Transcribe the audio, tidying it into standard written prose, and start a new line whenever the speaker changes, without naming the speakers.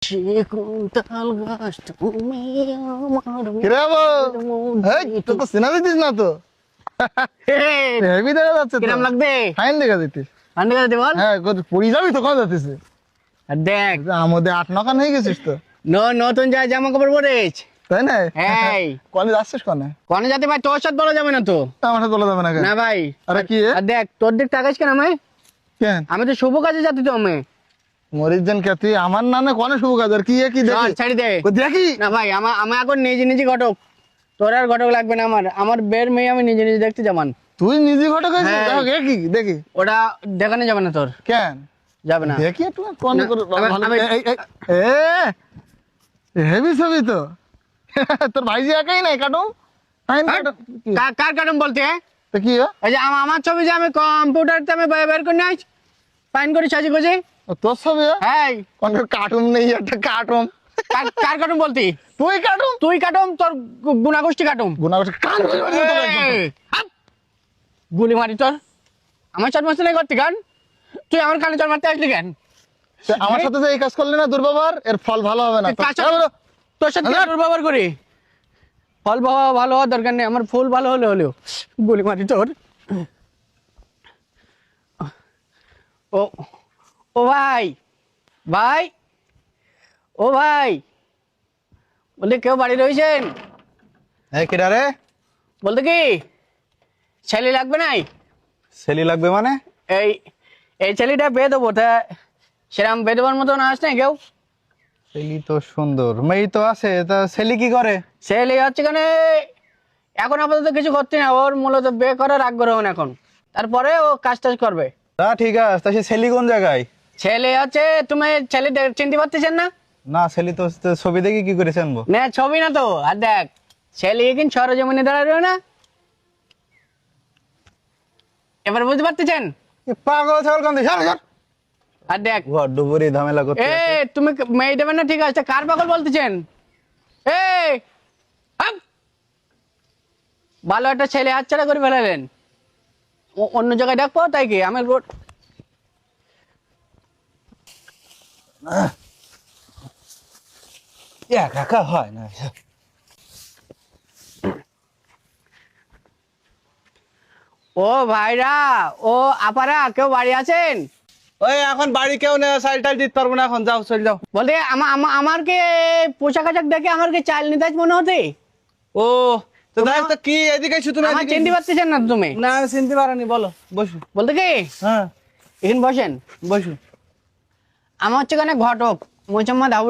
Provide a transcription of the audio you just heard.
কুন্তল গাছ তুমি আমার
কিরে বাবু, এই তোর তো সিনা দিতিস না তো। হেভি দেখা যাচ্ছে তো।
কিরম লাগবে?
ফাইন দেখা দিতিস।
ঠান্ডা করে দে বল।
হ্যাঁ পড়ি যাবি তো কোন যাতিস?
আর দেখ
আমাদের 8-9 হয়ে গেছিস তো,
নতুন যা জামা কাপড় পরেছ।
তাই না?
এই
কনে যাচ্ছিস কনে?
কোনে যেতে ভাই তোর সাথে বলা যাবে না তো।
আমার সাথে বলা যাবে না কেন?
না ভাই।
আরে কি
আর দেখ তোর দিক তাকাইস কেন আমি?
কেন
আমি তো শুভ কাজে যাচ্ছি তো আমি।
মরিজন কে তুই আমার নামে কনে শুভ কাজ? আর কি কি
চল
দেখি
ছাড়ি দে।
দেখি
না ভাই আমি এখন নিজে নিজে ঘটক। তোর আর ঘটক লাগবে না আমার বের মেয়ে আমি নিজে নিজে দেখতে যামান।
তুই নিজে ঘটক হয়েছিস?
হ্যাঁ।
দেখো দেখি দেখি
ওটা দেখানো যাবে না তোর।
কেন
যাবে না।
দেখি একটু কনে
না,
করে
আমি-
হেভি ছবি তো। তোর ভাই যে একাই নাই কাটুম ফাইন
হাট। কার কারণ বলতে
তো কি
এই যে আমার ছবি যে আমি কম্পিউটারতে আমি বের করে নিয়ে ফাইন করি সাজি গুজি।
তোর ছবি
হ্যাঁ
কোন কার্টুন নেই একটা কার্টুন
কার কাটুম বলতি?
তুই কার্টুন
তুই কাটুম তোর গুনাগোষ্ঠী কাটুম।
গুনা করছে কান
গুলি মারি তোর। আমার চার মাস নাই করতে গান। তুই আমার কানে চার মারতে আসলি কেন?
আমার সাথে যে এই কাজ করলি না দুর্ব্যবহার, এর ফল ভালো হবে না।
কার সাথে- তোর সাথে দুর্ব্যবহার করি? ফল ভালো হওয়ার দরকার নেই, আমার ফুল ভালো হলে হলেও গুলি মারি তোর। ও ও ভাই ভাই ও ভাই বলতে কেউ বাড়ি রয়েছেন?
হ্যাঁ কিরা রে?
বলতে কি ছেলে লাগবে নাই?
সেলি লাগবে মানে?
এই এই ছেলেটা পেয়ে দেবো তা সেরকম পেয়ে দেবার মতো না আসছে কেউ?
সেলি তো সুন্দর মেয়ে তো আছে, তা সেলি কি করে?
ছেলে হচ্ছে কেন এখন আপাতত কিছু করতে না, ওর মূলত বিয়ে করার আগ্রহ না এখন, তারপরে ও কাজ টাজ করবে।
তা ঠিক আছে, তা সে সেলি কোন জায়গায়?
ছেলে হচ্ছে তুমি ছেলে চিনতে পারতেছেন না?
না সেলি তো ছবি দেখি কি করে জানবো?
না ছবি না তো, আর দেখ ছেলে কিন্তু সরজমিনে দাঁড়াবে না। এবার বুঝতে পারতেছেন?
পাগল ছাগল কান্দি সর সর।
আর দেখ
ডুবুরি ঝামেলা করতে
এ তুমি মেয়ে দেবেন না, ঠিক আছে কার পাগল বলতেছেন? এ হাপ! ভালো একটা ছেলে হাতছাড়া করে ফেলালেন, অন্য জায়গায় ডাকবো তাই কি? আমি রোড
কাকা হয় না।
ও ভাইরা ও আপারা কেউ বাড়ি আছেন?
ওই এখন বাড়ি কেউ নেই, সাইল টাইল দিতে পারবো না, এখন যাও চল যাও।
বলতে আমার কি পোশাক আশাক দেখে আমার কি চাইল নিতাজ মনে হতে?
ও তো দেখ তো কি এদিকে শুধু
আমার চিনতে পারতেছেন না তুমি?
না আমি চিনতে পারিনি, বলো বসু।
বলতে কি
হ্যাঁ
এখানে বসেন।
বসু।
আমার হচ্ছে কেন ঘটক মোহাম্মদ আবুর।